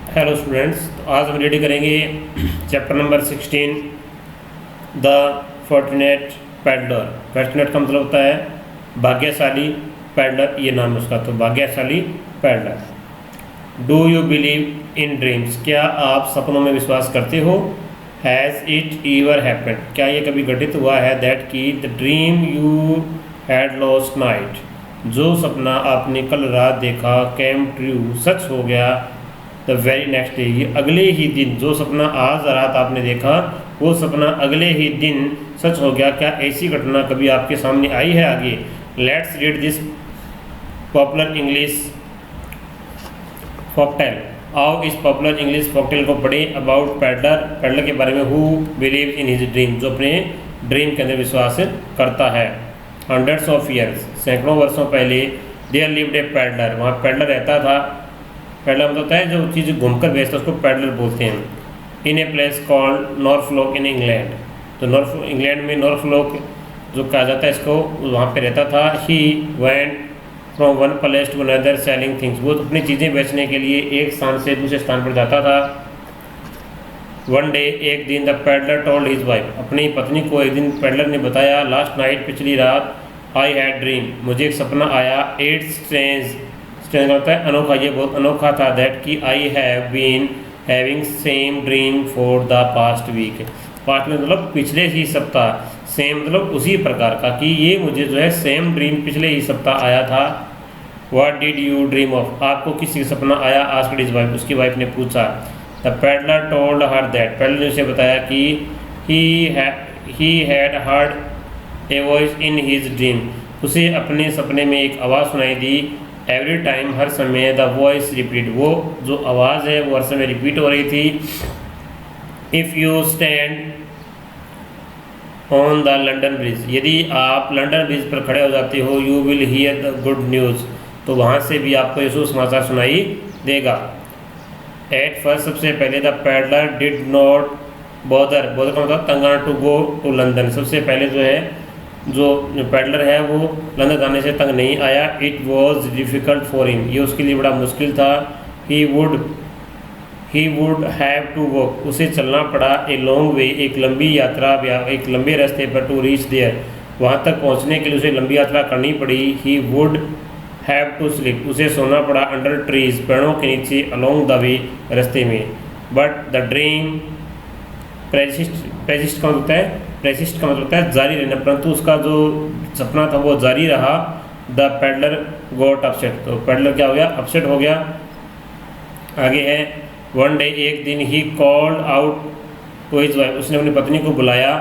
Hello students, तो आज हम रीड करेंगे chapter number 16 the fortunate peddler. Fortunate का मतलब होता है भाग्यशाली, पैडलर ये नाम है उसका, तो भाग्यशाली peddler. Do you believe in dreams? क्या आप सपनों में विश्वास करते हो? Has it ईवर happened? क्या ये कभी घटित हुआ है? दैट की the dream you had lost night, जो सपना आपने कल रात देखा, केम ट्रू, सच हो गया द वेरी नेक्स्ट डे, ये अगले ही दिन। जो सपना आज रात आपने देखा वो सपना अगले ही दिन सच हो गया। क्या ऐसी घटना कभी आपके सामने आई है? आगे let's read this popular English folktale. आओ इस पॉपुलर इंग्लिश फॉकटेल को पढ़ें अबाउट पैडलर के बारे में। Who believe in his dream, जो अपने ड्रीम के अंदर विश्वास करता है। हंड्रेड्स ऑफ ईयर्स, सैकड़ों वर्षों पहले, देयर लिव्ड ए पैडलर, वहाँ पैडलर रहता था। पैडलर मतलब होता है जो चीज़ घूमकर बेचता है, उसको पैडलर बोलते हैं। In a place called Norfolk in England, तो इंग्लैंड में नॉर्थफ्लोक जो कहा जाता है इसको, वहाँ पे रहता था। He went from one place to another selling things, वो अपनी चीज़ें बेचने के लिए एक स्थान से दूसरे स्थान पर जाता था। वन डे, एक दिन, the peddler told his wife, अपनी पत्नी को एक दिन पैडलर ने बताया, लास्ट नाइट, पिछली रात, आई हैड ड्रीम, मुझे एक सपना आया। इट्स स्ट्रेंज होता है अनोखा, ये बहुत अनोखा था। दैट कि I have been having same dream for the past week, past में मतलब पिछले ही सप्ताह, सेम मतलब उसी प्रकार का, कि ये मुझे जो है सेम ड्रीम पिछले ही सप्ताह आया था। What did you dream of, आपको किसी का सपना आया? आस्क्ड हिज वाइफ, उसकी वाइफ ने पूछा। The peddler told her that, peddler ने उसे बताया कि ही had heard a voice in his dream, उसे अपने सपने में एक आवाज़ सुनाई दी। एवरी टाइम, हर समय, द वॉइस रिपीट, वो जो आवाज़ है वो हर समय रिपीट हो रही थी। If you stand on the London bridge, यदि आप लंदन ब्रिज पर खड़े हो जाते हो, you will hear the good news, तो वहाँ से भी आपको यीशु समाचार सुनाई देगा। एट फर्स्ट, सबसे पहले, the peddler did not bother का मतलब तंगा टू गो टू लंदन, सबसे पहले जो है जो पैडलर है वो लंदन जाने से तंग नहीं आया। It was difficult for him, ये उसके लिए बड़ा मुश्किल था। He would have to walk, उसे चलना पड़ा। ए लॉन्ग वे, एक लंबी यात्रा, एक लंबे रास्ते पर, टू रीच देयर, वहाँ तक पहुँचने के लिए उसे लंबी यात्रा करनी पड़ी। He would have to sleep, उसे सोना पड़ा। अंडर ट्रीज, पेड़ों के नीचे। अलोंग द वे, रास्ते में। बट द ड्रीम प्रेसिस्ट का मतलब होता है जारी रहना, परंतु उसका जो सपना था वो जारी रहा। द पैडलर गॉट अपसेट, तो पैडलर क्या हो गया? अपसेट हो गया। आगे है, वन डे, एक दिन, he called out to his wife, उसने अपनी पत्नी को बुलाया।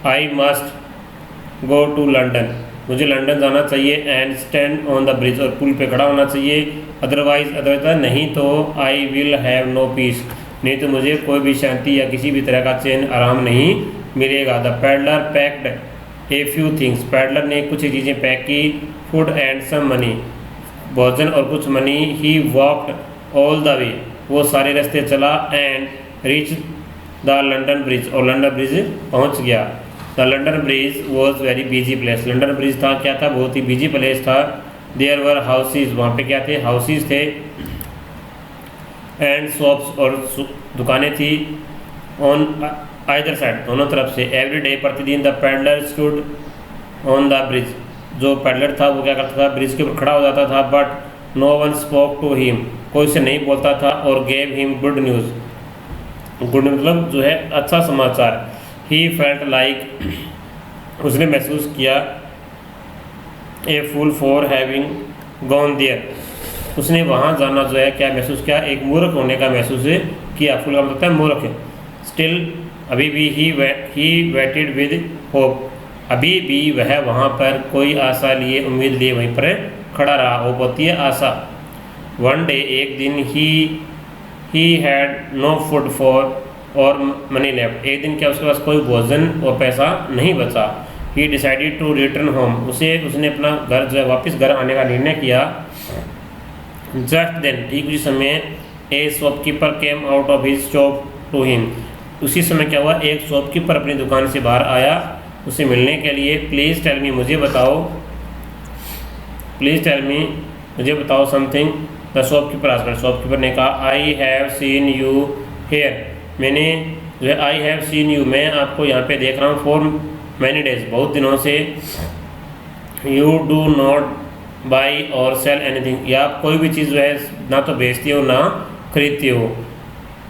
I must go to London, मुझे लंदन जाना चाहिए। And stand on the bridge, और पुल पे खड़ा होना चाहिए। अदरवाइज नहीं तो I will have no peace, नहीं तो मुझे कोई भी शांति या किसी भी तरह का चैन, आराम नहीं मिलेगा। The peddler packed a few things, peddler ने कुछ चीज़ें पैक की। फूड एंड सम मनी, भोजन और कुछ money. He walked all the way, वो सारे रास्ते चला। And reach the London bridge, और लंदन ब्रिज पहुंच गया। The London bridge was very busy place, London bridge था क्या था? बहुत ही बिजी प्लेस था। देयर वर हाउसेज, वहाँ पे क्या थे? हाउसेज थे। एंड शॉप्स, और दुकानें थी। ऑन आइदर साइड, दोनों तरफ से। एवरी डे, प्रतिदिन, the peddler stood on the bridge, जो पैडलर था वो क्या करता था? ब्रिज के ऊपर खड़ा हो जाता था। But no one spoke to him, कोई से नहीं बोलता था। और gave him good news, good मतलब जो है अच्छा समाचार। ही फेल्ट लाइक, उसने महसूस किया। A fool for having gone there, उसने वहाँ जाना जो है क्या महसूस किया? एक मूर्ख होने का महसूस किया। फूल का मतलब है मूर्ख। स्टिल, अभी भी, ही वेटेड विद होप, अभी भी वह वहाँ पर कोई आशा लिए, उम्मीद लिए वहीं पर खड़ा रहा। होप होती है आशा। वन डे, एक दिन, he had no food for और मनी लेफ्ट, एक दिन क्या उसके पास कोई भोजन और पैसा नहीं बचा। He decided to return home, उसने अपना घर जो है वापस घर आने का निर्णय किया। जस्ट देन, ठीक उसी समय, a shopkeeper came out of his shop to him, उसी समय क्या हुआ? एक शॉपकीपर अपनी दुकान से बाहर आया उसे मिलने के लिए। प्लीज़ टेल मी, मुझे बताओ, प्लीज़ टेल मी, मुझे बताओ something the the shopkeeper asked, shopkeeper ने कहा I have seen you here, मैंने जो है आई हैव सीन यू, मैं आपको यहाँ पे देख रहा हूँ, फॉर मैनी डेज, बहुत दिनों से, यू डू नॉट बाई और सेल एनीथिंग, या आप कोई भी चीज़ जो है ना तो बेचती हो ना खरीदती हो।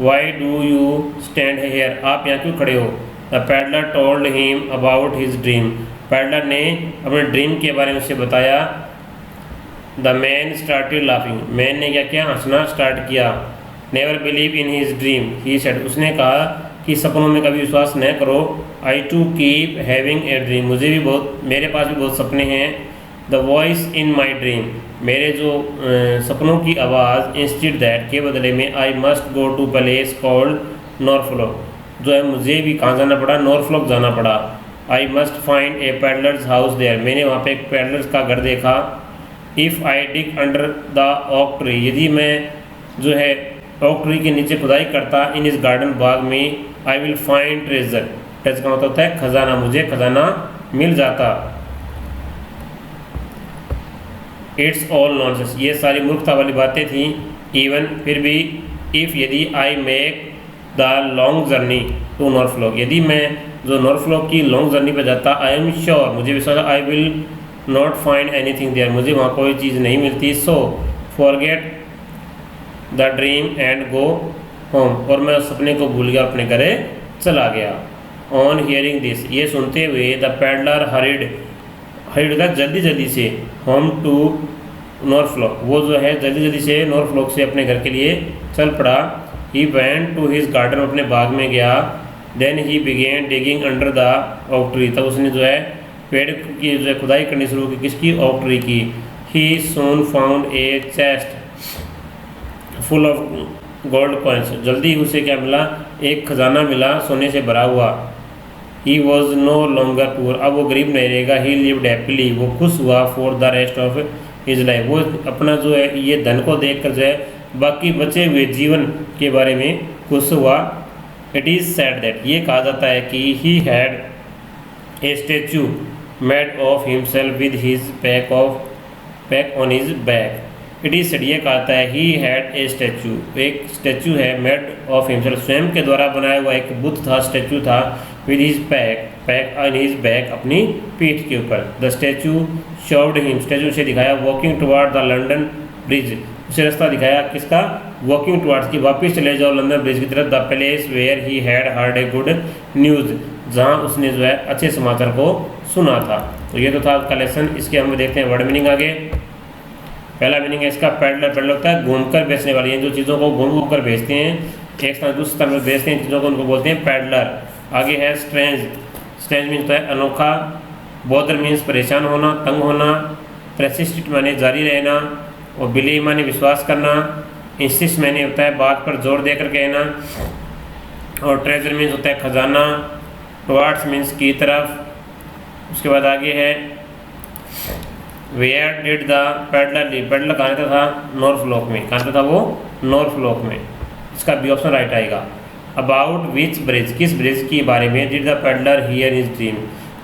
Why do you stand here, आप यहाँ क्यों खड़े हो। The peddler told him about his dream, peddler ने अपने ड्रीम के बारे में उसे बताया। The man started laughing, man ने क्या किया, हंसना स्टार्ट किया। Never believe in his dream he said, उसने कहा कि सपनों में कभी विश्वास न करो। I too keep having a dream, मुझे भी बहुत, मेरे पास भी बहुत सपने हैं। The voice in my dream, मेरे जो सपनों की आवाज़, इंस्टेड दैट, के बदले में, I must go to place called Norfolk, जो है मुझे भी कहाँ जाना पड़ा, नॉरफ्लॉक जाना पड़ा। I must find a pedlar's house there, मैंने वहाँ पे एक पैडलर्स का घर देखा। If I dig under the oak tree, यदि मैं जो है ओक ट्री के नीचे खुदाई करता, इन इस गार्डन बाग में, I will find treasure, treasure का मतलब होता है खजाना, मुझे खजाना मिल जाता। इट्स ऑल नॉनसेंस, ये सारी मूर्खता वाली बातें थी। इवन, फिर भी, इफ़, यदि, I make the long journey to Norfolk, यदि मैं जो नॉरफ्लॉक की लॉन्ग जर्नी पर जाता, आई एम श्योर, मुझे विश्वास, I will not find anything there, मुझे वहाँ कोई चीज़ नहीं मिलती। So forget the dream and go home, और मैं उस सपने को भूल गया, अपने घर चला गया। ऑन हियरिंग दिस, ये सुनते हुए, द पैडलर हरिड होता जल्दी जल्दी से, होम टू नॉरफ्लॉक, वो जो है जल्दी जल्दी से नॉरफ्लॉक से अपने घर के लिए चल पड़ा। He went to his garden, अपने बाग में गया। Then he began digging under the oak tree, तब उसने जो है पेड़ की जो है खुदाई करनी शुरू की, किसकी, ओक ट्री की। He soon found a chest full of gold coins, जल्दी ही उसे क्या मिला, एक खजाना मिला सोने से भरा हुआ। He was no longer poor, अब वो गरीब नहीं रहेगा। ही लिव्ड हैप्पीली, वो खुश हुआ। For the rest of his life, वो अपना जो है ये धन को देखकर जो है बाकी बचे हुए जीवन के बारे में खुश हुआ। इट इज़ सैड दैट, ये कहा जाता है कि he had a statue made of himself with his pack on his back. It is said, ये कहता है, ही हैड ए स्टैचू, एक स्टैचू है, मेड ऑफ हिमसेल्फ, स्वयं के द्वारा बनाया हुआ एक बुद्ध था, स्टैचू था, with his pack on his back, अपनी पीठ के ऊपर। द स्टैचू शोव्ड हिम, स्टैचू से दिखाया, walking toward the London bridge, उसे रास्ता दिखाया, किसका, वॉकिंग टुवर्ड्स की, वापस चले जाओ लंदन ब्रिज की तरफ। The place where he had heard a good news, जहाँ उसने जो है अच्छे समाचार को सुना था। तो ये तो था का लेसन, इसके हम देखते हैं वर्ड मीनिंग आगे। पहला मीनिंग है इसका, पैडलर, पैडलर होता है घूमकर बेचने वाली है, जो चीज़ों को घूम घूम कर बेचते हैं, एक स्थान दूसरे स्थान पर बेचते हैं चीज़ों को, उनको बोलते हैं पैडलर। आगे है स्ट्रेंज, स्ट्रेंज मीन्स होता है अनोखा। बॉदर मीन्स परेशान होना, तंग होना। प्रेसिस्ट माने जारी रहना, और बिलीव माने विश्वास करना। इंसिस्ट माने होता है बात पर जोर देकर कहना, और ट्रेजर मीन्स होता है खजाना। टुवर्ड्स मीन्स की तरफ। उसके बाद आगे है where did the pedlar live, pedlar कहाँ रहता था, नॉरफ्लॉक में, कहाँ रहता था वो, नॉरफ्लॉक में। इसका बी ऑप्शन राइट आएगा। अबाउट विच ब्रिज, किस ब्रिज के बारे में, did the peddler here his dream,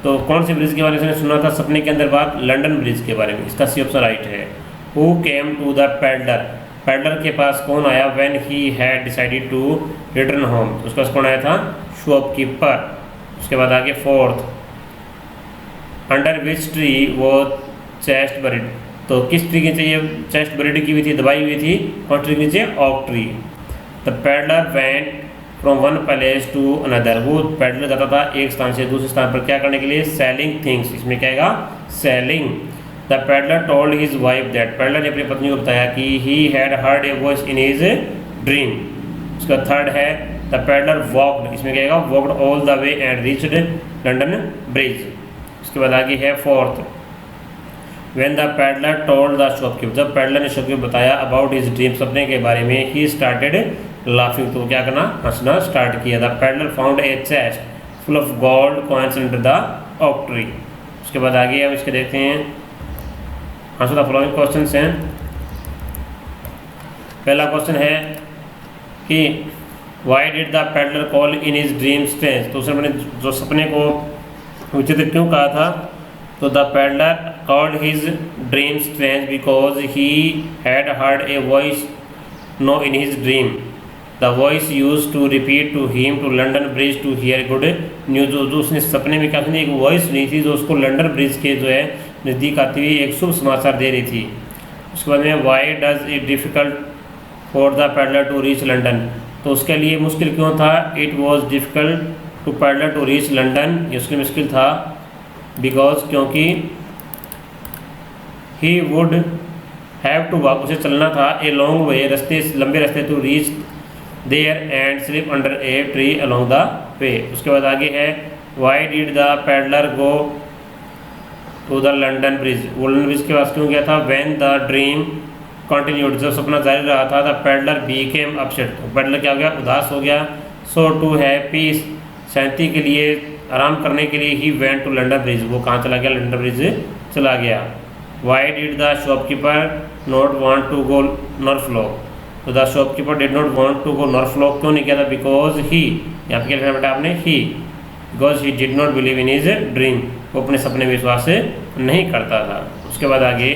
तो कौन से ब्रिज के बारे में उसने सुना था सपने के अंदर बात, लंदन ब्रिज के बारे में, इसका सी ऑप्शन राइट है। Who came to the pedlar, pedlar के पास कौन आया, when he had decided to return home, उसके पास कौन आया था, शॉपकीपर। उसके बाद आगे फोर्थ, अंडर विच ट्री वो चेस्ट बरीड, तो किस ट्री के नीचे ये चेस्ट बरीड की हुई थी, दबाई हुई थी, और ट्री के नीचे, oak tree. The pedlar went from one place to another, वो पैडलर जाता था एक स्थान से दूसरे स्थान पर, क्या करने के लिए, सेलिंग थिंग्स, इसमें क्या आएगा, selling. The peddler told his wife that, peddler ने अपनी पत्नी को बताया कि ही had heard a voice in his dream. उसका थर्ड है द पैडलर वॉक्ड, इसमें क्या आएगा, walked all the way and reached London bridge. उसके बाद आगे है fourth, When the peddler told the shopkeeper, जब पैडलर ने शॉपकीपर बताया अबाउट हिज ड्रीम, सपने के बारे में, ही स्टार्टेड लाफिंग, तो क्या करना, हंसना स्टार्ट किया। The peddler found a chest full of gold coins under the oak tree. उसके बाद आगे हम इसके देखते हैं आंसर द फॉलोइंग क्वेश्चंस हैं। पहला क्वेश्चन है कि Y did the peddler call in his dream strange, तो उसने अपने जो सपने को विचित्र क्यों कहा था, तो the peddler called his dream strange because he had heard a voice no in his dream. The voice use to repeat to him to London bridge to hear good news. जो उसने सपने में क्या सुनी, एक वॉइस सुनी थी जो उसको लंदन ब्रिज के जो है नज़दीक आती हुई एक शुभ समाचार दे रही थी। उसके बाद में why does it difficult for the peddler to reach London. तो उसके लिए मुश्किल क्यों था, it was difficult to peddler to reach London, ये उसके मुश्किल था बिकॉज क्योंकि he would have to walk, उसे चलना था ए लॉन्ग वे, रस्ते लंबे रास्ते to reach there and sleep under a tree along the way. उसके बाद आगे है why did the peddler go to the London bridge, वो लंदन ब्रिज के पास क्यों गया था, व्हेन द ड्रीम कंटिन्यूड, जब सपना जारी रहा था, द पैडलर बीकेम अपसेट, तो पैडलर क्या हो गया, उदास हो गया। सो टू हैव पीस, शांति के लिए, आराम करने के लिए he went to London bridge, वो कहाँ चला गया, लंदन ब्रिज चला गया। Why did the shopkeeper not want to go Norfolk, तो the shopkeeper did not want to go Norfolk क्यों नहीं किया था, बिकॉज ही, यहाँ पे क्या लिखना बेटा आपने, he, because he did not believe in his dream, वो अपने सपने विश्वास नहीं करता था। उसके बाद आगे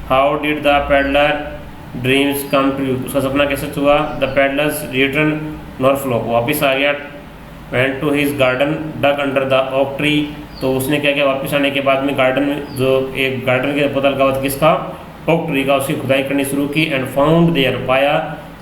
how did the peddler dreams come to you, उसका सपना कैसे हुआ, द पैडलर्स रिटर्न नॉर्थफ्लोक, वापस आ गया। Went to his garden dug under the oak tree, तो उसने क्या किया, वापस आने के बाद में गार्डन में, जो एक गार्डन के पता लगा हुआ था किसका, ओक ट्री का, उसकी खुदाई करनी शुरू की। एंड फाउंड देयर, पाया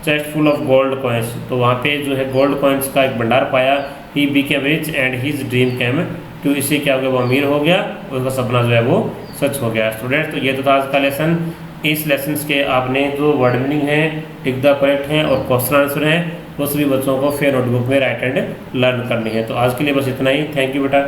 chest full of gold coins, तो वहाँ पे जो है गोल्ड कॉइन्स का एक भंडार पाया। He became rich and his dream came true, इससे क्या हो गया, वो अमीर हो गया, उसका सपना जो है वो सच हो गया। स्टूडेंट, तो ये तो था आज का लेसन। इस लेसन के आपने जो वर्ड मीनिंग है, टिक द करेक्ट हैं और क्वेश्चन आंसर हैं, वो सभी बच्चों को फेयर नोटबुक में राइट एंड लर्न करनी है। तो आज के लिए बस इतना ही। थैंक यू बेटा।